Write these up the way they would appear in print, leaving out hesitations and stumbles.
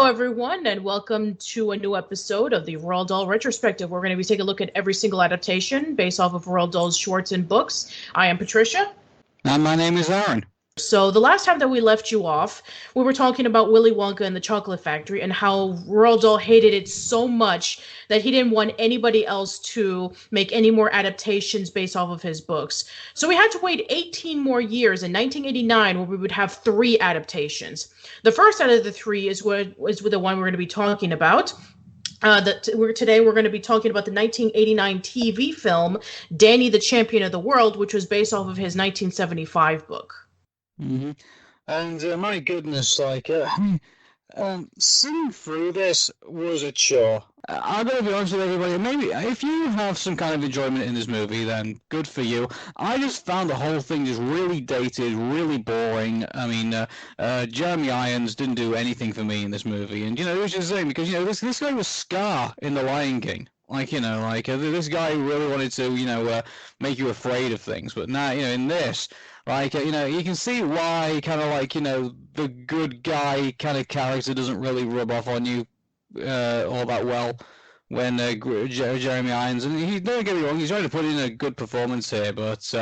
Hello, everyone, and welcome to a new episode of the Roald Dahl Retrospective. We're going to be taking a look at every single adaptation based off of Roald Dahl's shorts and books. I am Patricia. And my name is Arun. So the last time that we left you off, we were talking about Willy Wonka and the Chocolate Factory and how Roald Dahl hated it so much that he didn't want anybody else to make any more adaptations based off of his books. So we had to wait 18 more years in 1989 where we would have 3 adaptations. The first out of the 3 is the one we're going to be talking about. Today we're going to be talking about the 1989 TV film Danny the Champion of the World, which was based off of his 1975 book. Mm-hmm. And my goodness, sitting through this was a chore. I'm going to be honest with everybody, maybe if you have some kind of enjoyment in this movie, then good for you. I just found the whole thing just really dated, really boring. I mean, Jeremy Irons didn't do anything for me in this movie. And, it was just saying, because, this guy was Scar in The Lion King. This guy really wanted to, make you afraid of things. But now, in this, you can see why the good guy kind of character doesn't really rub off on you all that well when Jeremy Irons, and don't get me wrong, he's trying to put in a good performance here, but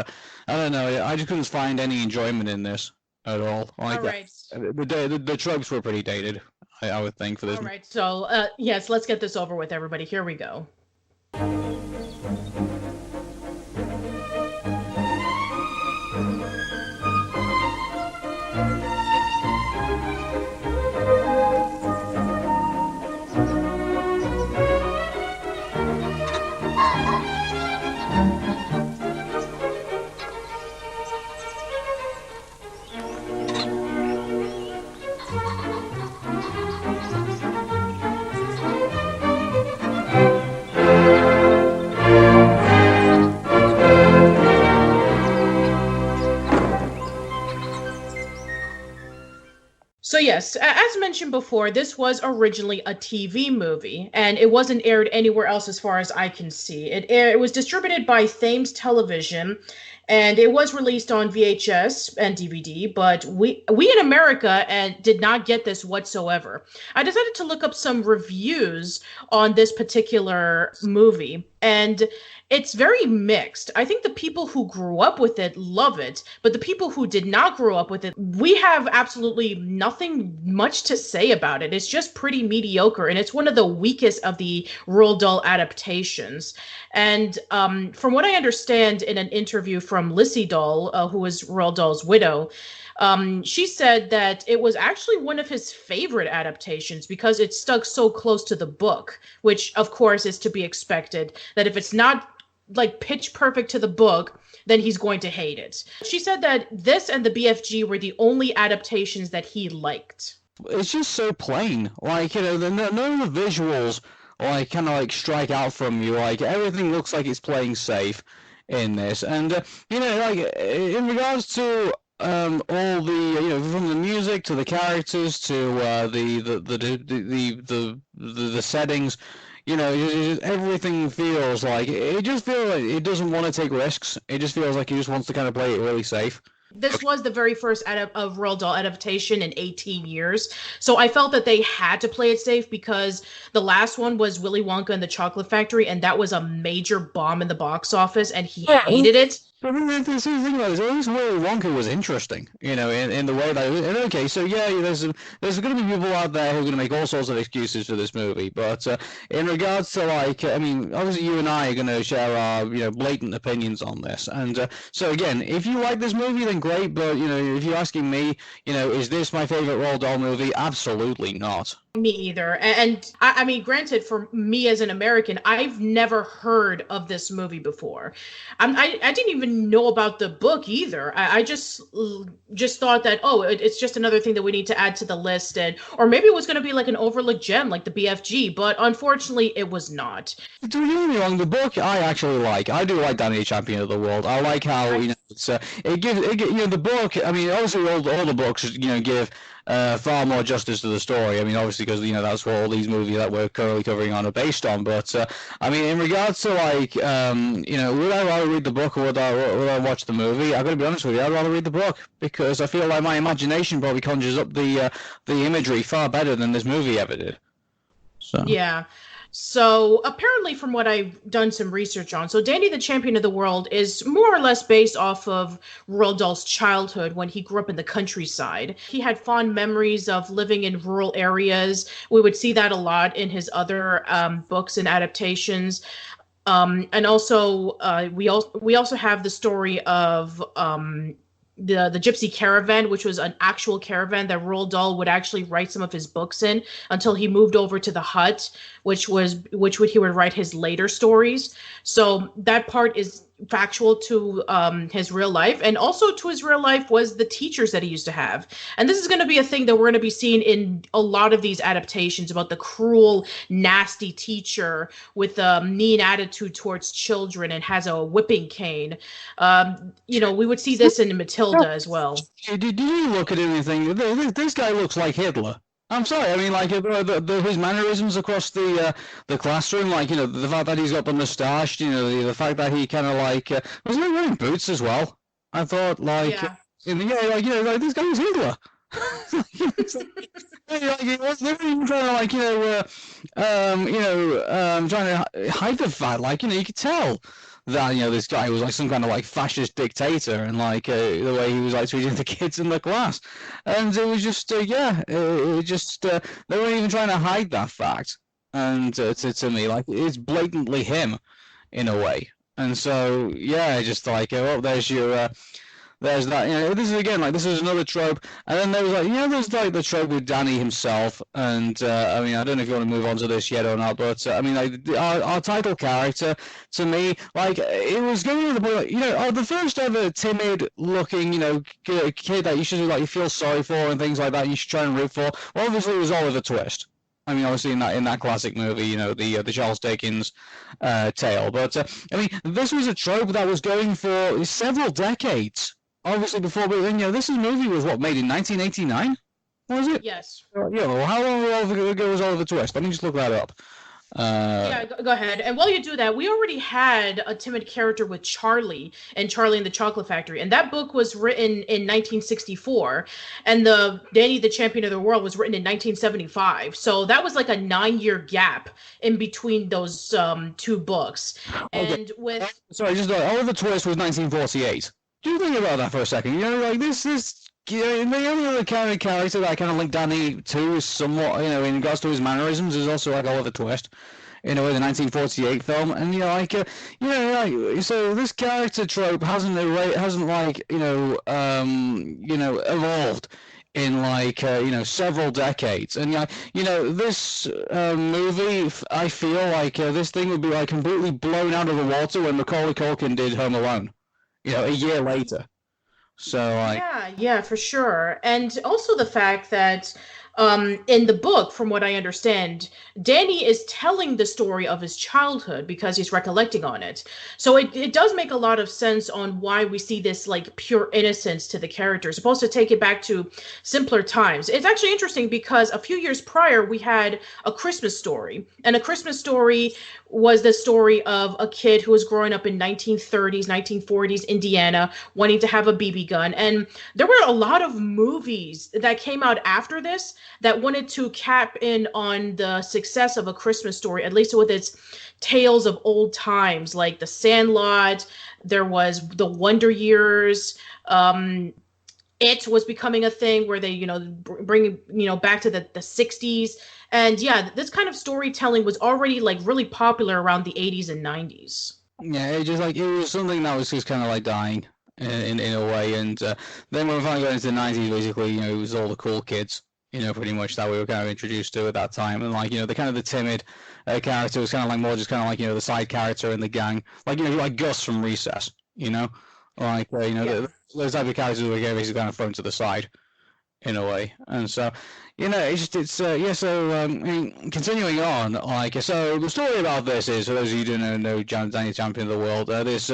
I don't know, I just couldn't find any enjoyment in this at all. All right. The tropes were pretty dated, I would think, for this. All right, so yes, let's get this over with, everybody. Here we go. So yes, as mentioned before, this was originally a TV movie, and it wasn't aired anywhere else as far as I can see. It was distributed by Thames Television, and it was released on VHS and DVD, but we in America did not get this whatsoever. I decided to look up some reviews on this particular movie, and it's very mixed. I think the people who grew up with it love it, but the people who did not grow up with it, we have absolutely nothing much to say about it. It's just pretty mediocre, and it's one of the weakest of the Roald Dahl adaptations. And from what I understand in an interview from Lissy Dahl, who was Roald Dahl's widow, she said that it was actually one of his favorite adaptations because it stuck so close to the book, which of course is to be expected, that if it's not like pitch perfect to the book, then he's going to hate it. She said that this and the BFG were the only adaptations that he liked. It's just so plain. None of the visuals strike out from you. Everything looks like it's playing safe in this. And in regards to all the from the music to the characters to the settings, everything feels like it just feels like it doesn't want to take risks. It just feels like he just wants to kind of play it really safe. This was the very first of Roald Dahl adaptation in 18 years. So I felt that they had to play it safe because the last one was Willy Wonka and the Chocolate Factory, and that was a major bomb in the box office, and he hated it. But the thing about it is, at least Willy Wonka was interesting, in the way that. And okay, so yeah, there's going to be people out there who are going to make all sorts of excuses for this movie. But in regards to obviously you and I are going to share our blatant opinions on this. And so again, if you like this movie, then great. But if you're asking me, is this my favorite Roald Dahl movie? Absolutely not. Me either. And I mean, granted, for me as an American, I've never heard of this movie before. I didn't even know about the book either. I just thought that, it's just another thing that we need to add to the list. Or maybe it was going to be like an overlooked gem like the BFG, but unfortunately it was not. Don't get me wrong, the book I actually like. I do like Danny the Champion of the World. I like how, it gives the book, I mean, obviously all the books, give far more justice to the story. I mean, obviously, because that's what all these movies that we're currently covering on are based on. But I mean, in regards to like, would I rather read the book or would I watch the movie? I'm gonna be honest with you, I'd rather read the book because I feel like my imagination probably conjures up the imagery far better than this movie ever did. So Yeah. So apparently, from what I've done some research on, so Danny the Champion of the World is more or less based off of Roald Dahl's childhood when he grew up in the countryside. He had fond memories of living in rural areas. We would see that a lot in his other books and adaptations. And also, we also have the story of the gypsy caravan, which was an actual caravan that Roald Dahl would actually write some of his books in until he moved over to the hut, which he would write his later stories. So that part is factual to his real life, and also to his real life was the teachers that he used to have. And this is going to be a thing that we're going to be seeing in a lot of these adaptations about the cruel, nasty teacher with a mean attitude towards children and has a whipping cane. We would see this in Matilda as well. Did you look at anything? This guy looks like Hitler. I'm sorry. I mean, like his mannerisms across the classroom, like the fact that he's got the moustache, the fact that he kind of like was he wearing boots as well? I thought like like this guy was Hitler. Like he wasn't even trying to trying to hide the fact, like you could tell that this guy was like some kind of like fascist dictator, and like the way he was like treating the kids in the class, and it was just they weren't even trying to hide that fact, and to me like it's blatantly him in a way, and so just like there's that, this is again, like, this is another trope. And then there was like, there's like the trope with Danny himself. And I mean, I don't know if you want to move on to this yet or not, but I mean, like, our title character, to me, like, it was going to the point, like, the first ever timid looking, kid that you should, like, you feel sorry for and things like that, you should try and root for. Well, obviously, it was Oliver Twist. I mean, obviously in that classic movie, the Charles Dickens tale. But I mean, this was a trope that was going for several decades. Obviously, before this movie was made in 1989? Was it? Yes. Well, how long ago was Oliver Twist? Let me just look that up. Go ahead. And while you do that, we already had a timid character with Charlie and Charlie and the Chocolate Factory. And that book was written in 1964. And the Danny the Champion of the World was written in 1975. So that was like a 9-year gap in between those two books. Okay. And with... Sorry, just Oliver Twist was 1948. Do you think about that for a second? Like this the only other kind of character that I kind of link Danny to is somewhat, in regards to his mannerisms, is also like Oliver Twist, in the 1948 film, and so this character trope hasn't evolved in like several decades, and this movie, I feel like this thing would be like completely blown out of the water when Macaulay Culkin did Home Alone. A year later. So like yeah, for sure. And also the fact that in the book, from what I understand, Danny is telling the story of his childhood because he's recollecting on it. So it does make a lot of sense on why we see this like pure innocence to the character, supposed to take it back to simpler times. It's actually interesting because a few years prior we had A Christmas Story, and A Christmas Story was the story of a kid who was growing up in 1930s, 1940s Indiana, wanting to have a BB gun. And there were a lot of movies that came out after this that wanted to cap in on the success of A Christmas Story, at least with its tales of old times, like The Sandlot. There was The Wonder Years. It was becoming a thing where they, bring, back to the 60s. And yeah, this kind of storytelling was already like really popular around the 80s and 90s. Yeah, it was something that was just kind of like dying in a way. And then when we finally got into the 90s, basically, it was all the cool kids, pretty much that we were kind of introduced to at that time. And like, the kind of the timid character was kind of like more just kind of like, the side character in the gang. Like, like Gus from Recess, like, those type of characters were basically kind of thrown to the side in a way. And so, So continuing on, so the story about this is, for those of you who don't know Danny Champion of the World, this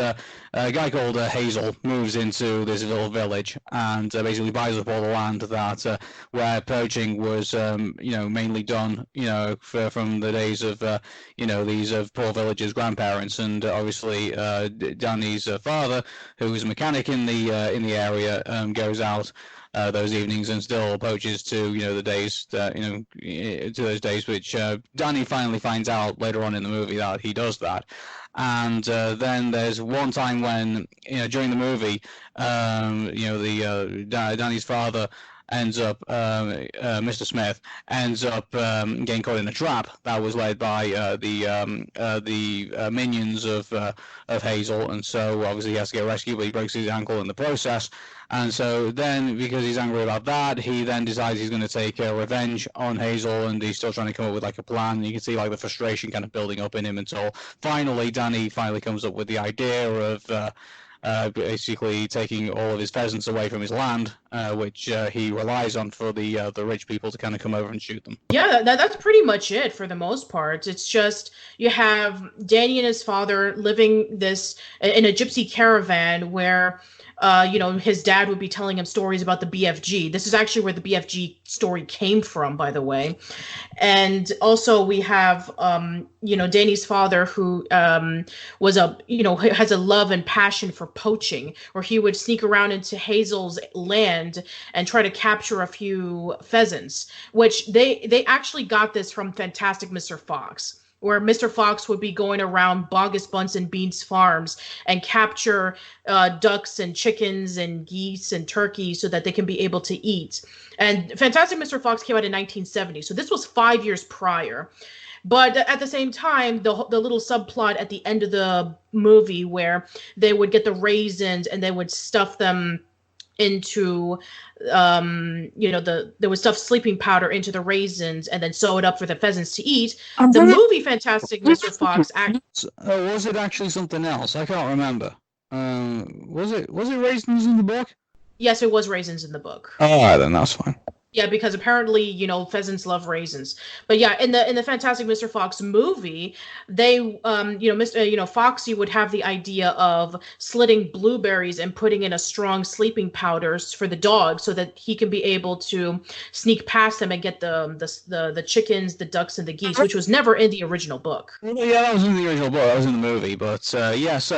guy called Hazel moves into this little village and basically buys up all the land that where poaching was, mainly done, from the days of, these poor villagers' grandparents, and obviously Danny's father, who is a mechanic in the area, goes out those evenings and still poaches to the days that to those days, which Danny finally finds out later on in the movie that he does that. And then there's one time when during the movie Danny's father ends up Mr. Smith ends up getting caught in a trap that was led by the minions of Hazel, and so obviously he has to get rescued, but he breaks his ankle in the process. And so then, because he's angry about that, he then decides he's going to take revenge on Hazel, and he's still trying to come up with like a plan. And you can see like the frustration kind of building up in him until finally Danny comes up with the idea of basically taking all of his pheasants away from his land, which he relies on for the rich people to kind of come over and shoot them. Yeah, that's pretty much it for the most part. It's just you have Danny and his father living this in a gypsy caravan where his dad would be telling him stories about the BFG. This is actually where the BFG story came from, by the way. And also we have, Danny's father who has a love and passion for poaching, where he would sneak around into Hazel's land and try to capture a few pheasants, which they actually got this from Fantastic Mr. Fox, where Mr. Fox would be going around Bogus Bunsen Beans farms and capture ducks and chickens and geese and turkeys so that they can be able to eat. And Fantastic Mr. Fox came out in 1970, so this was 5 years prior. But at the same time, the little subplot at the end of the movie where they would get the raisins and they would stuff them into there was stuff sleeping powder into the raisins and then sew it up for the pheasants to eat. The movie Fantastic Mr. Fox was it actually something else? I can't remember. Was it raisins in the book? Yes, it was raisins in the book. All right, then that's fine. Yeah, because apparently, pheasants love raisins. But yeah, in the Fantastic Mr. Fox movie, they, Foxy would have the idea of slitting blueberries and putting in a strong sleeping powder for the dog so that he can be able to sneak past them and get the chickens, the ducks, and the geese, which was never in the original book. Yeah, that was in the original book. That was in the movie. But so it was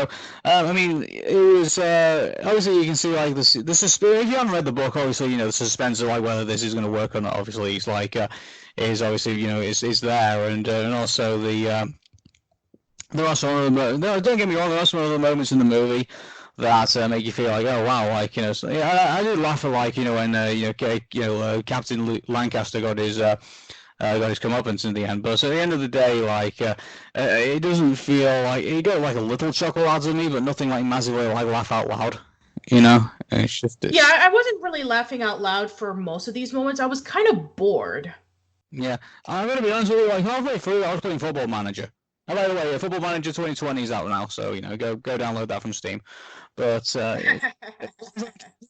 obviously you can see like the suspense. If you haven't read the book, obviously the suspense of like whether this is going to work or not. Obviously, it's like is obviously is there, and also there are some of them. No, don't get me wrong. There are some other moments in the movie that make you feel like, oh wow, like I did laugh at like when Captain Lancaster got his comeuppance in the end. But at the end of the day, like it doesn't feel like you got like a little chuckle out of me, but nothing like massively like laugh out loud. It's just yeah, I wasn't really laughing out loud for most of these moments. I was kind of bored. Yeah, I'm gonna be honest with you. Like halfway through, I was playing Football Manager. And by the way, Football Manager 2020 is out now, so go download that from Steam. But so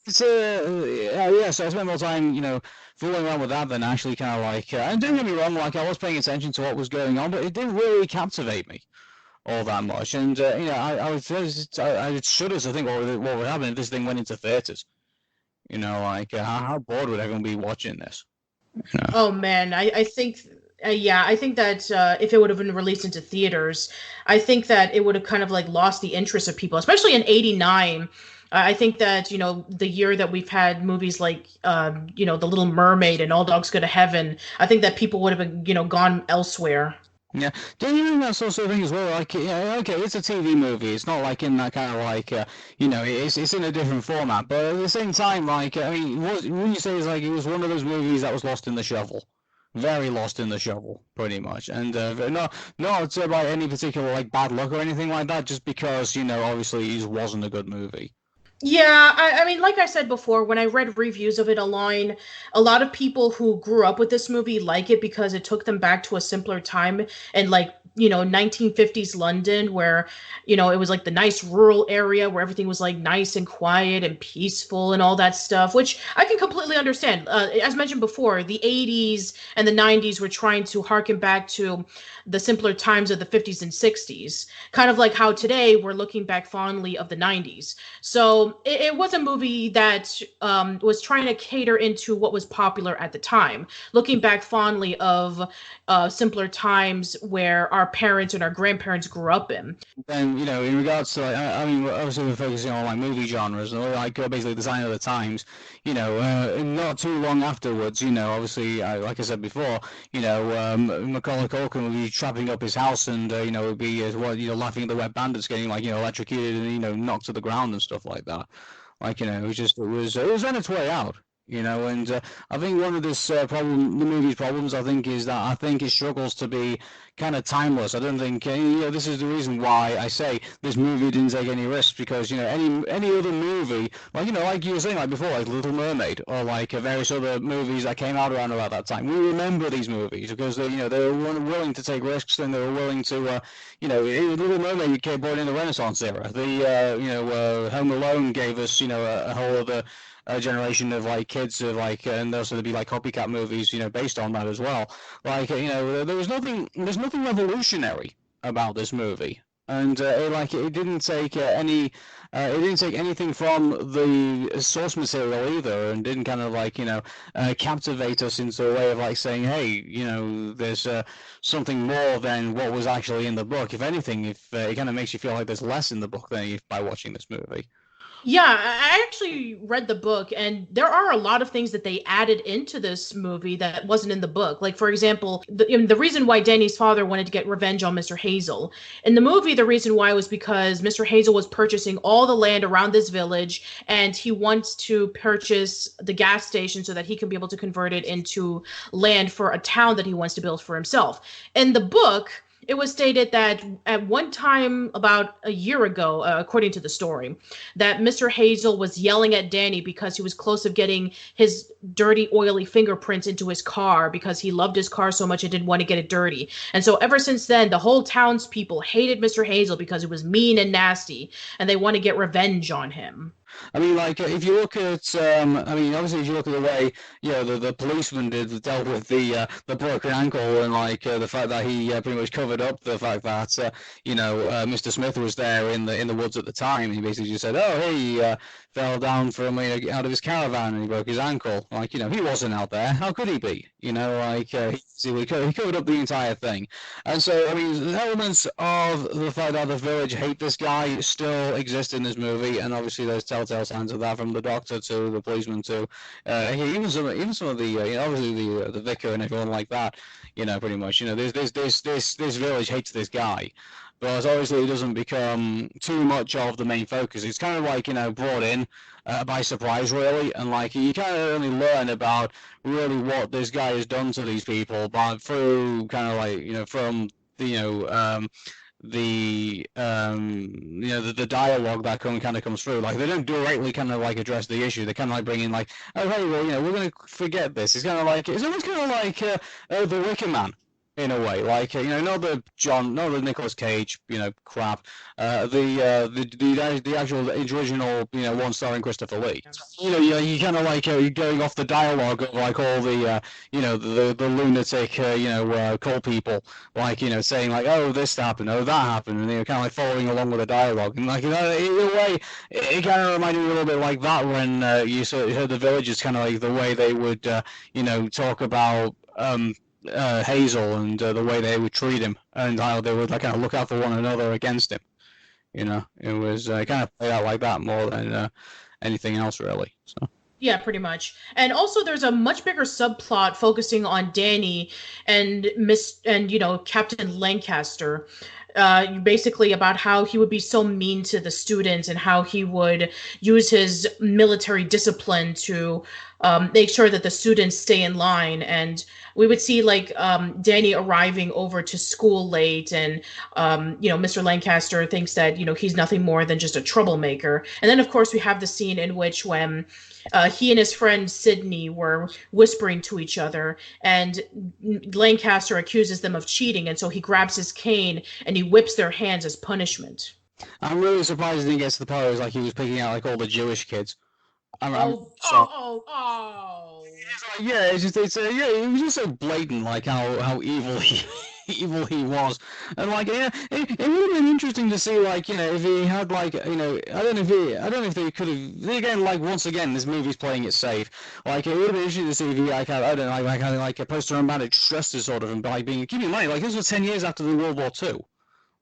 I spent more time fooling around with that than actually kind of like. And don't get me wrong, like I was paying attention to what was going on, but it didn't really captivate me all that much. And I shudder to think what would happen if this thing went into theaters. How bored would everyone be watching this? Oh man, I think I think that if it would have been released into theaters, I think that it would have kind of like lost the interest of people, especially in '89. I think that the year that we've had movies like The Little Mermaid and All Dogs Go to Heaven, I think that people would have been gone elsewhere. Yeah, don't you think that's also a thing as well? Like, okay, it's a TV movie. It's not like in that kind of like, it's in a different format. But at the same time, like, I mean, wouldn't you say it's like it was one of those movies that was lost in the shuffle? Very lost in the shuffle, pretty much. And not by any particular like bad luck or anything like that. Just because obviously it wasn't a good movie. Yeah, I mean, like I said before, when I read reviews of it online, a lot of people who grew up with this movie like it because it took them back to a simpler time and like 1950s London, where it was like the nice rural area where everything was like nice and quiet and peaceful and all that stuff, which I can completely understand. As mentioned before, the 80s and the 90s were trying to harken back to the simpler times of the 50s and 60s, kind of like how today we're looking back fondly of the 90s. So it was a movie that was trying to cater into what was popular at the time, looking back fondly of simpler times where our parents and our grandparents grew up in. Then, in regards to, like, I mean, obviously we're focusing on like movie genres and like basically the sign of the times. Not too long afterwards, obviously, like I said before, Macaulay Culkin would be trapping up his house and would be laughing at the wet bandits getting like electrocuted and knocked to the ground and stuff like that. Like, it was on its way out. And I think one of the movie's problems, I think, is that I think it struggles to be kind of timeless. I don't think, this is the reason why I say this movie didn't take any risks, because, any other movie, like you were saying, like before, like Little Mermaid, or like various other movies that came out around about that time, we remember these movies because they were willing to take risks, and they were willing to, Little Mermaid came born in the Renaissance era. Home Alone gave us, a whole other generation of like kids of like, and also there'd be like copycat movies, based on that as well. Like, there's nothing revolutionary about this movie, and it didn't take it didn't take anything from the source material either, and didn't kind of like captivate us into a way of like saying, hey, there's something more than what was actually in the book. If anything, if it kind of makes you feel like there's less in the book than by watching this movie. Yeah, I actually read the book, and there are a lot of things that they added into this movie that wasn't in the book. Like, for example, the reason why Danny's father wanted to get revenge on Mr. Hazel. In the movie, the reason why was because Mr. Hazel was purchasing all the land around this village, and he wants to purchase the gas station so that he can be able to convert it into land for a town that he wants to build for himself. In the book, it was stated that at one time about a year ago, according to the story, that Mr. Hazel was yelling at Danny because he was close of getting his dirty, oily fingerprints into his car because he loved his car so much and didn't want to get it dirty. And so ever since then, the whole townspeople hated Mr. Hazel because he was mean and nasty, and they want to get revenge on him. I mean, like, if you look at, obviously, if you look at the way, the policeman dealt with the broken ankle, and like the fact that he pretty much covered up the fact that Mr. Smith was there in the woods at the time. He basically just said, "Oh, hey, he fell down from out of his caravan and he broke his ankle." Like, he wasn't out there. How could he be? He covered up the entire thing. And so, I mean, elements of the fact that the village hate this guy still exist in this movie, and obviously there's telltale signs of that, from the doctor to the policeman to even some of the obviously the vicar and everyone like that. Pretty much. This village hates this guy. But obviously it doesn't become too much of the main focus. It's kind of like, brought in by surprise, really, and like you kind of only learn about really what this guy has done to these people, but through kind of like, from the dialogue that kind of comes through. Like, they don't directly kind of like address the issue. They kind of like bring in like, oh hey, well, we're gonna forget this. It's almost kind of like the Wicker Man, in a way, like not the Nicolas Cage, crap, the actual original, one starring Christopher Lee. You kind of like you're going off the dialogue of like all the the lunatic cult people, like saying like, oh, this happened, oh, that happened, and kind of like following along with the dialogue, and like in a way it kind of reminded me a little bit like that when you heard the villagers kind of like the way they would talk about Hazel and the way they would treat him, and how they would like kind of look out for one another against him. It was kind of played out like that more than anything else, really. So. Yeah, pretty much. And also there's a much bigger subplot focusing on Danny and Captain Lancaster. basically about how he would be so mean to the students and how he would use his military discipline to make sure that the students stay in line. And we would see like Danny arriving over to school late, and Mr. Lancaster thinks that he's nothing more than just a troublemaker. And then of course we have the scene in which when he and his friend Sydney were whispering to each other, and Lancaster accuses them of cheating, and so he grabs his cane and he whips their hands as punishment. I'm really surprised he didn't get to the part where like he was picking out like all the Jewish kids. Yeah, it was just so blatant, like how evil evil he was, and like it would have been interesting to see like if he had like I don't know if they could have again like once again this movie's playing it safe, like it would have been interesting to see if he like had, I don't know like had like a post-traumatic stress disorder and by being keep in mind like this was 10 years after the World War II.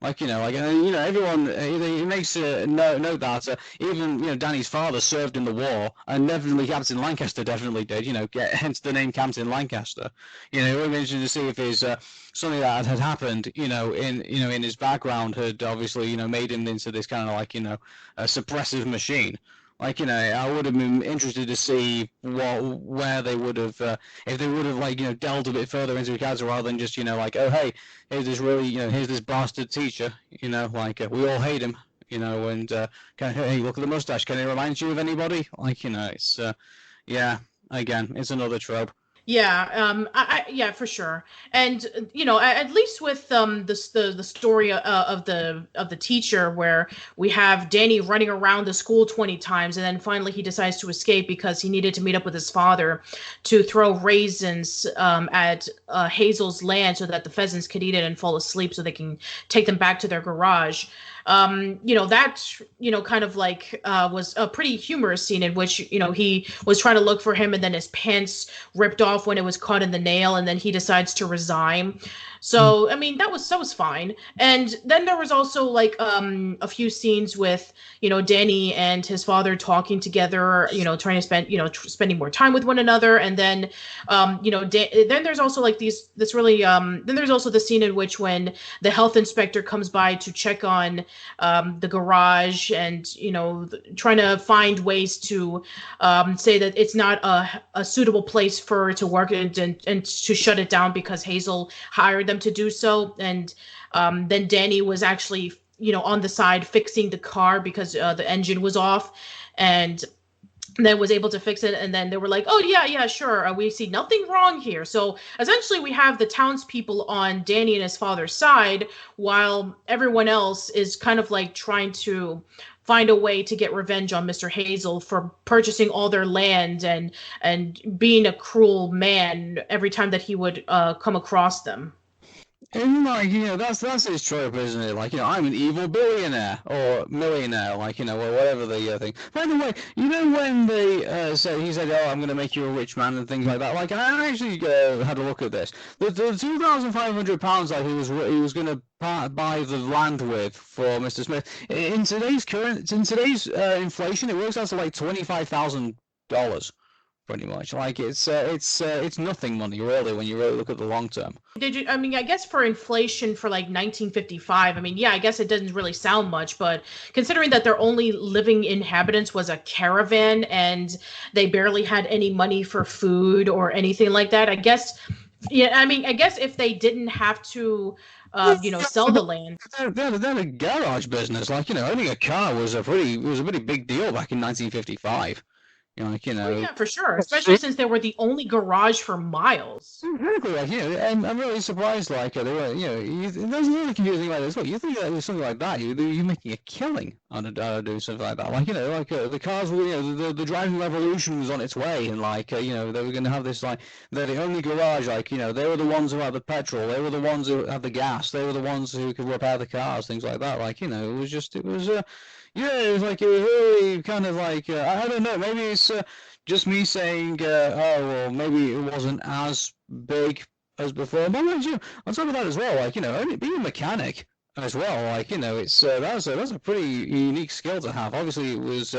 Like everyone. It makes note that even Danny's father served in the war, and definitely Captain Lancaster definitely did. Hence the name Captain Lancaster. It would be interesting to see if there's something that had happened. In his background had obviously made him into this kind of like a suppressive machine. Like I would have been interested to see where they would have if they would have like delved a bit further into the character rather than just like, oh hey, here's this really here's this bastard teacher, like we all hate him, and hey, look at the mustache, can it remind you of anybody? Like it's yeah, again it's another trope. Yeah, yeah, for sure. And at least with the story of the teacher, where we have Danny running around the school 20 times, and then finally he decides to escape because he needed to meet up with his father to throw raisins at Hazel's land so that the pheasants could eat it and fall asleep so they can take them back to their garage. That kind of like was a pretty humorous scene in which he was trying to look for him, and then his pants ripped off when it was caught in the nail, and then he decides to resign. So I mean that was fine. And then there was also like a few scenes with Danny and his father talking together, trying to spend spending more time with one another. And then then there's also like then there's also the scene in which when the health inspector comes by to check on the garage, and trying to find ways to say that it's not a suitable place for her to work, and to shut it down because Hazel hired them to do so. And then Danny was actually on the side fixing the car because the engine was off, and then was able to fix it. And then they were like, oh yeah, sure, we see nothing wrong here. So essentially we have the townspeople on Danny and his father's side, while everyone else is kind of like trying to find a way to get revenge on Mr. Hazel for purchasing all their land and being a cruel man every time that he would come across them. And like that's his trope, isn't it? Like I'm an evil billionaire or millionaire, like or whatever the thing. By the way, when they said he said, "Oh, I'm going to make you a rich man" and things like that. Like I actually had a look at this. The £2,500 that he was going to buy the land with for Mr. Smith in today's inflation, it works out to like $25,000. Pretty much, like it's nothing money really when you really look at the long term. I mean, I guess for inflation for like 1955, I mean, yeah, I guess it doesn't really sound much, but considering that their only living inhabitants was a caravan and they barely had any money for food or anything like that, I guess, yeah, I mean, I guess if they didn't have to sell the land. They're a garage business, like owning a car was a pretty big deal back in 1955. Oh, yeah, for sure. Especially since they were the only garage for miles. Exactly, like I'm really surprised. Like they were, there's another confusing thing about this. Well, you think that with something like that, you're making a killing on doing something like that. Like the cars were, the driving revolution was on its way, and like they were going to have this like they're the only garage. Like they were the ones who had the petrol, they were the ones who had the gas, they were the ones who could repair the cars, things like that. Like it was. Yeah, it was really kind of like, I don't know, maybe it's just me saying, oh, well, maybe it wasn't as big as before. But on top of that as well, like, only being a mechanic as well, like, it's that's a pretty unique skill to have. Obviously, it was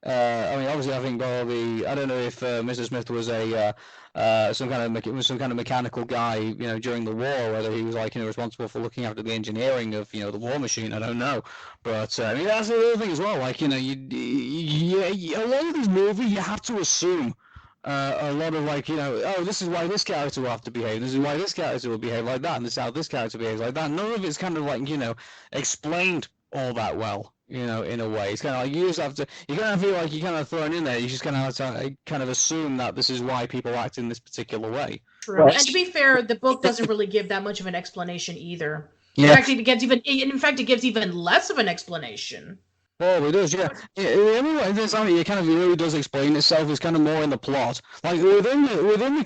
I mean, obviously, I think probably I don't know if Mr. Smith was a some kind of mechanical guy, during the war, whether he was like responsible for looking after the engineering of the war machine. I don't know, but I mean that's the other thing as well. Like a lot of this movie you have to assume. A lot of like, oh, this is why this character will have to behave. This is why this character will behave like that, and this is how this character behaves like that. None of it's kind of like, explained all that well, in a way. It's kind of like you just have to. You kind of feel like you're kind of thrown in there. You just kind of have to kind of assume that this is why people act in this particular way. True. And to be fair, the book doesn't really give that much of an explanation either. Yeah. In fact, it gives even less of an explanation. Oh, it does, yeah. It kind of really does explain itself. It's kind of more in the plot, like within the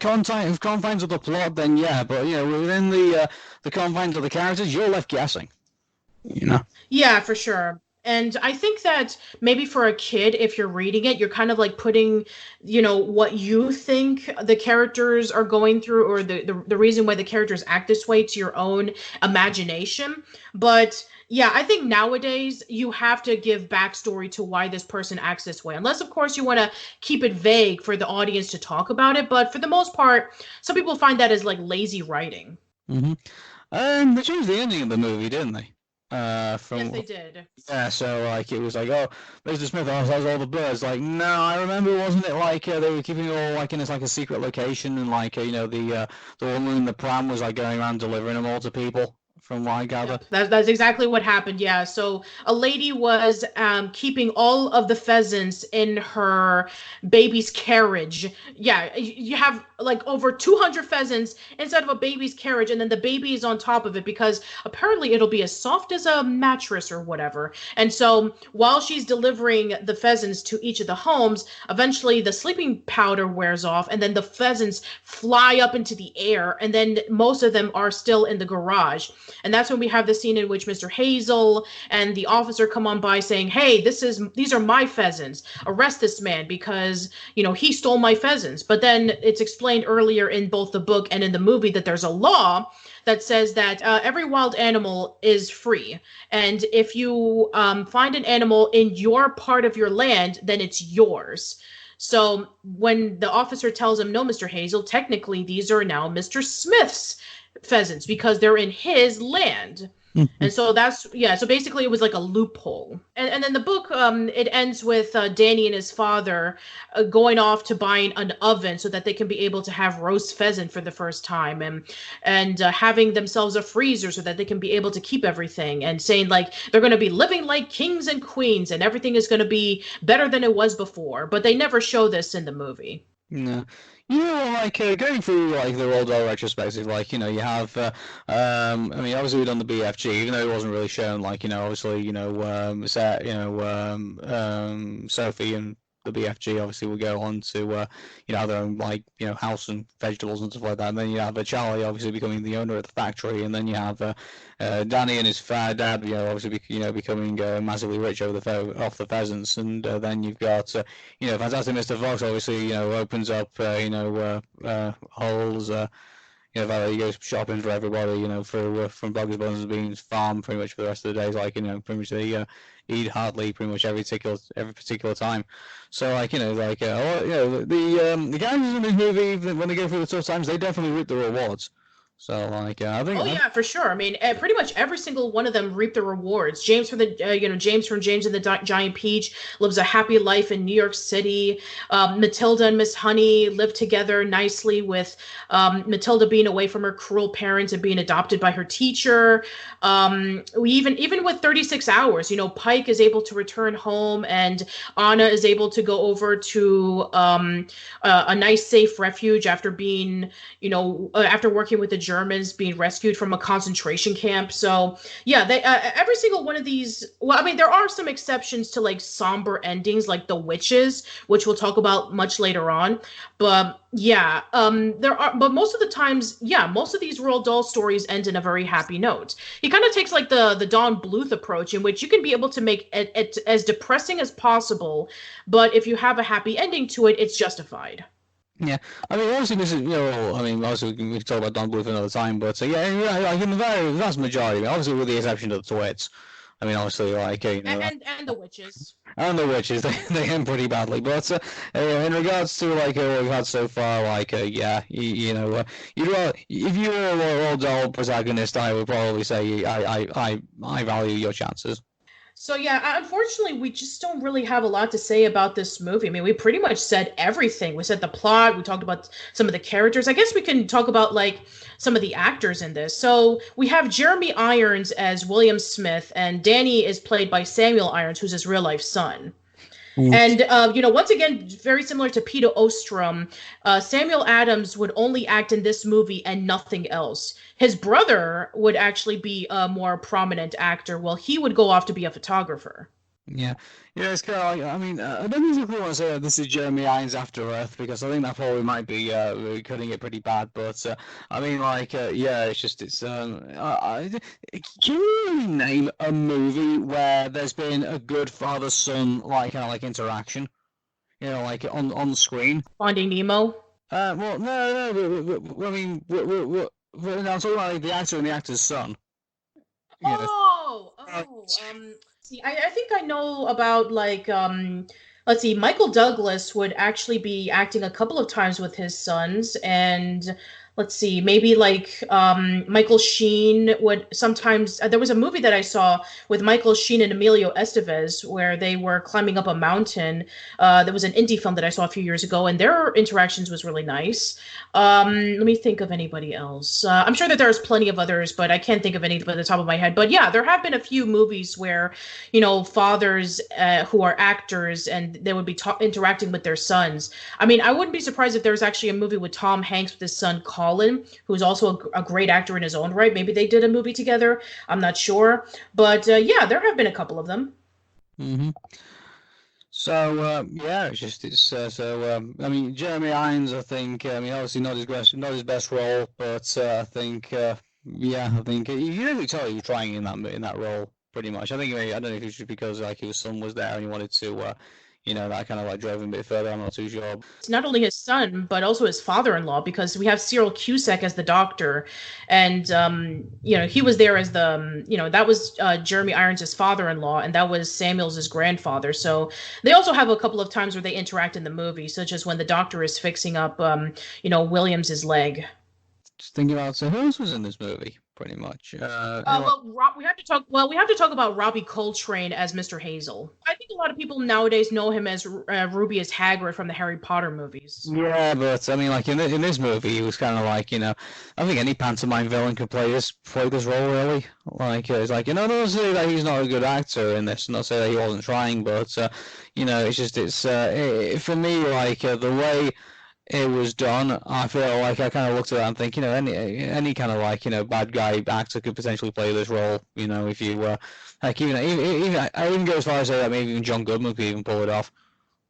confines of the plot. Then yeah, but within the confines of the characters, you're left guessing. Yeah, for sure. And I think that maybe for a kid, if you're reading it, you're kind of like putting, what you think the characters are going through, or the reason why the characters act this way to your own imagination. But yeah, I think nowadays you have to give backstory to why this person acts this way. Unless, of course, you want to keep it vague for the audience to talk about it. But for the most part, some people find that as like lazy writing. Mm-hmm. They changed the ending of the movie, didn't they? Yes, they did. Yeah, so like it was like, oh, Mr. Smith has all the birds. Like, no, I remember, wasn't it like they were keeping it all like in a secret location, and like the woman in the pram was like going around delivering them all to people. From what I gather. That's exactly what happened, yeah. So a lady was keeping all of the pheasants in her baby's carriage. Yeah, you have like over 200 pheasants inside of a baby's carriage, and then the baby is on top of it because apparently it'll be as soft as a mattress or whatever. And so while she's delivering the pheasants to each of the homes, eventually the sleeping powder wears off, and then the pheasants fly up into the air, and then most of them are still in the garage. And that's when we have the scene in which Mr. Hazel and the officer come on by saying, hey, these are my pheasants. Arrest this man because, he stole my pheasants. But then it's explained earlier in both the book and in the movie that there's a law that says that every wild animal is free. And if you find an animal in your part of your land, then it's yours. So when the officer tells him, no, Mr. Hazel, technically these are now Mr. Smith's pheasants because they're in his land. And so so basically it was like a loophole. And then the book, it ends with Danny and his father going off to buying an oven so that they can be able to have roast pheasant for the first time, and having themselves a freezer so that they can be able to keep everything, and saying like they're going to be living like kings and queens and everything is going to be better than it was before. But they never show this in the movie. No. Like going through like the Roald Dahl Retrospective, like you have, I mean, obviously we've done the BFG, even though it wasn't really shown. Like obviously Sophie and the BFG obviously will go on to have their own like house and vegetables and stuff like that. And then you have Charlie obviously becoming the owner of the factory, and then you have Danny and his dad obviously becoming massively rich off the pheasants, and then you've got Fantastic Mr. Fox obviously opens up holes. He goes shopping for everybody, from Bugs Bunny's Beans farm pretty much for the rest of the days. Like, pretty much they eat heartily pretty much every particular time. So, like, the characters in this movie, when they go through the tough times, they definitely reap the rewards. So, like, I think. Oh yeah, for sure. I mean, pretty much every single one of them reap the rewards. James from James and the Giant Peach lives a happy life in New York City. Matilda and Miss Honey live together nicely, with Matilda being away from her cruel parents and being adopted by her teacher. Even with 36 Hours, Pike is able to return home, and Anna is able to go over to a nice, safe refuge after being, after working with the Germans, being rescued from a concentration camp. So yeah, they every single one of these, well, I mean, there are some exceptions to like somber endings like The Witches, which we'll talk about much later on, but yeah, but most of the times, most of these Roald Dahl stories end in a very happy note. He kind of takes like the Don Bluth approach, in which you can be able to make it as depressing as possible, but if you have a happy ending to it, it's justified. Yeah, I mean, obviously this is, obviously we can talk about Don Bluth another time, but like in the vast majority, obviously with the exception of the Twits, I mean, obviously, like and the witches. and the witches, they end pretty badly. But in regards to like what we've had so far, like yeah, if you were a Roald Dahl protagonist, I would probably say I value your chances. So yeah, unfortunately, we just don't really have a lot to say about this movie. I mean, we pretty much said everything. We said the plot. We talked about some of the characters. I guess we can talk about like some of the actors in this. So we have Jeremy Irons as William Smith, and Danny is played by Samuel Irons, who's his real life son. And once again, very similar to Peter Ostrom, Samuel Adams would only act in this movie and nothing else. His brother would actually be a more prominent actor, while he would go off to be a photographer. Yeah, it's kind of like, I mean, I don't exactly want to say that this is Jeremy Irons After Earth, because I think that probably might be cutting it pretty bad. But I mean, like, yeah, can you really name a movie where there's been a good father-son like kind of like interaction, like on the screen? Finding Nemo. Well, no, I mean, I'm talking about like, the actor and the actor's son. See, I think I know about like let's see, Michael Douglas would actually be acting a couple of times with his sons, and let's see, maybe like Michael Sheen would sometimes. There was a movie that I saw with Michael Sheen and Emilio Estevez where they were climbing up a mountain. There was an indie film that I saw a few years ago, and their interactions was really nice. Let me think of anybody else. I'm sure that there's plenty of others, but I can't think of any at the top of my head. But yeah, there have been a few movies where, fathers who are actors and they would be interacting with their sons. I mean, I wouldn't be surprised if there's actually a movie with Tom Hanks with his son Colin, who's also a great actor in his own right. Maybe they did a movie together. I'm not sure. But yeah, there have been a couple of them. Mm-hmm. So yeah, I mean, Jeremy Irons, I think, I mean, obviously not his best role, but I think yeah, I think you can really tell he was trying in that role pretty much. I think I don't know if it's just because like his son was there and he wanted to that kind of like drove him a bit further. I'm not too sure. It's not only his son, but also his father-in-law, because we have Cyril Cusack as the doctor, and he was there as the that was Jeremy Irons' father-in-law, and that was Samuel's grandfather. So they also have a couple of times where they interact in the movie, such as when the doctor is fixing up Williams's leg. Just thinking about who else was in this movie, pretty much. We have to talk. Well, we have to talk about Robbie Coltrane as Mr. Hazel. I think a lot of people nowadays know him as Rubeus Hagrid from the Harry Potter movies. Yeah, but I mean, like in this movie, he was kind of like I think any pantomime villain could play this role really. Like it's like not to say that he's not a good actor in this, not to say that he wasn't trying, but for me like the way it was done, I feel like I kind of looked at that and think, any kind of like, bad guy actor could potentially play this role, if you like, even I even go as far as say that maybe even John Goodman could even pull it off.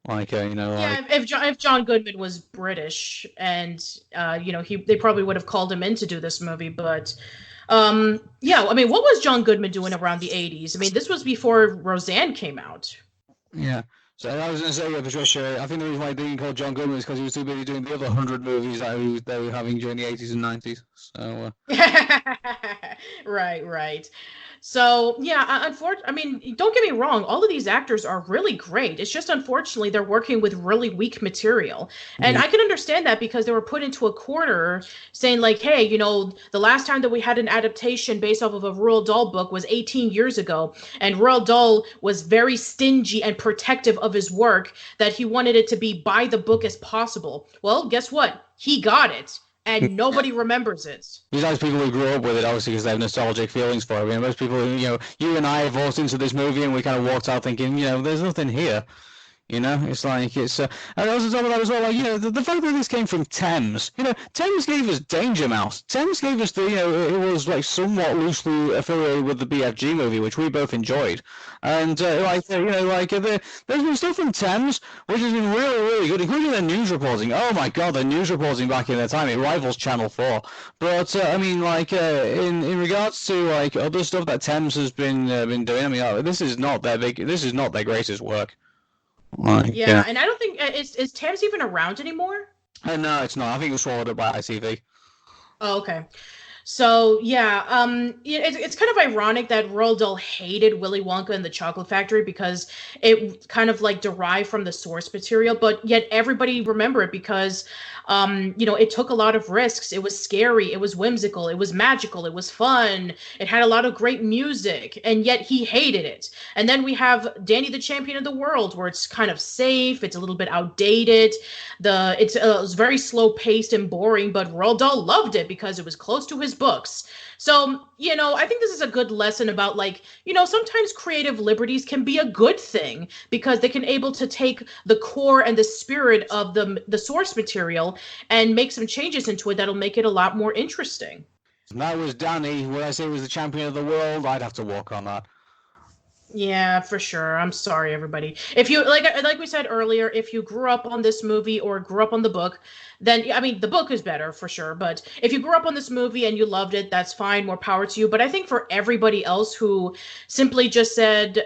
Like, yeah, if John Goodman was British and, they probably would have called him in to do this movie, but, yeah, I mean, what was John Goodman doing around the 80s? I mean, this was before Roseanne came out. Yeah. So I was going to say, Patricia, I think the reason why they didn't call John Goodman is because he was too busy doing the other 100 movies that they were having during the 80s and 90s. So. Right. So, yeah, I mean, don't get me wrong. All of these actors are really great. It's just, unfortunately, they're working with really weak material. And I can understand that because they were put into a corner saying, like, hey, the last time that we had an adaptation based off of a Roald Dahl book was 18 years ago. And Roald Dahl was very stingy and protective of his work, that he wanted it to be by the book as possible. Well, guess what? He got it. And nobody remembers it. Besides people who grew up with it, obviously, because they have nostalgic feelings for it. I mean, most people, you and I have walked into this movie and we kind of walked out thinking, there's nothing here. It's like, and also top of that as well, like, the fact that this came from Thames, Thames gave us Danger Mouse. Thames gave us it was like somewhat loosely affiliated with the BFG movie, which we both enjoyed. And, there's been stuff from Thames, which has been really, really good, including their news reporting. Oh my god, their news reporting back in their time, it rivals Channel 4. But, I mean, like, in regards to, like, other stuff that Thames has been doing, I mean, this is not their greatest work. Yeah, and I don't think is Thames even around anymore? No, it's not. I think it was swallowed up by ITV. Oh, okay. So yeah, it's kind of ironic that Roald Dahl hated Willy Wonka and the Chocolate Factory because it kind of like derived from the source material, but yet everybody remember it because, it took a lot of risks. It was scary, it was whimsical, it was magical, it was fun, it had a lot of great music, and yet he hated it. And then we have Danny the Champion of the World, where it's kind of safe, it's a little bit outdated, it's very slow paced and boring, but Roald Dahl loved it because it was close to his books. So, I think this is a good lesson about like, sometimes creative liberties can be a good thing because they can able to take the core and the spirit of the source material and make some changes into it that'll make it a lot more interesting. That was Danny. When I say he was the champion of the world, I'd have to walk on that. Yeah, for sure. I'm sorry, everybody. If you like we said earlier, if you grew up on this movie or grew up on the book, then I mean the book is better for sure. But if you grew up on this movie and you loved it, that's fine. More power to you. But I think for everybody else who simply just said,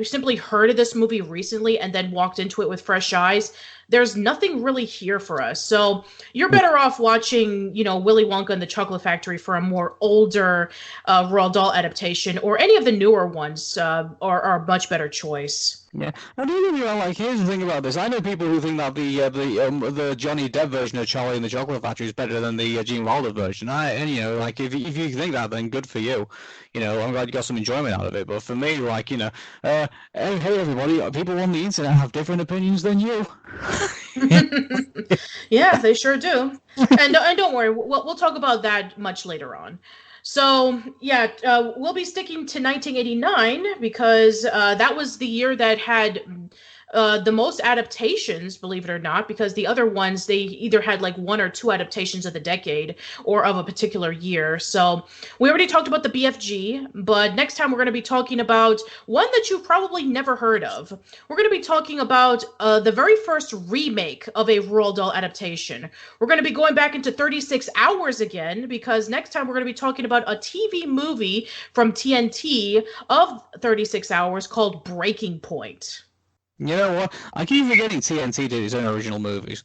simply heard of this movie recently and then walked into it with fresh eyes, there's nothing really here for us. So you're better off watching, Willy Wonka and the Chocolate Factory for a more older Roald Dahl adaptation, or any of the newer ones are a much better choice. Yeah, I do think like here's the thing about this. I know people who think that the Johnny Depp version of Charlie and the Chocolate Factory is better than the Gene Wilder version. Like if you think that, then good for you. I'm glad you got some enjoyment out of it. But for me, like hey everybody, people on the internet have different opinions than you. Yeah, they sure do. And don't worry, we'll talk about that much later on. So yeah, we'll be sticking to 1989 because that was the year that had the most adaptations, believe it or not, because the other ones, they either had like one or two adaptations of the decade or of a particular year. So we already talked about the BFG, but next time we're going to be talking about one that you've probably never heard of. We're going to be talking about the very first remake of a Roald Dahl adaptation. We're going to be going back into 36 Hours again, because next time we're going to be talking about a TV movie from TNT of 36 Hours called Breaking Point. You know what? I keep forgetting TNT did its own original movies.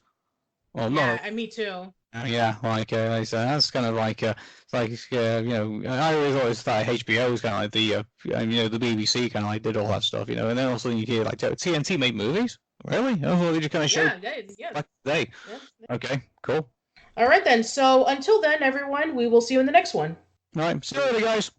Well, Yeah, not. and me too. Yeah, like I said, that's kind of like it's like I always always thought HBO was kind of like the BBC kind of like did all that stuff, and then also you hear like TNT made movies. Really? I thought they just kind of showed back today. Yeah. Okay, cool. All right then. So until then, everyone, we will see you in the next one. All right, see you later, guys.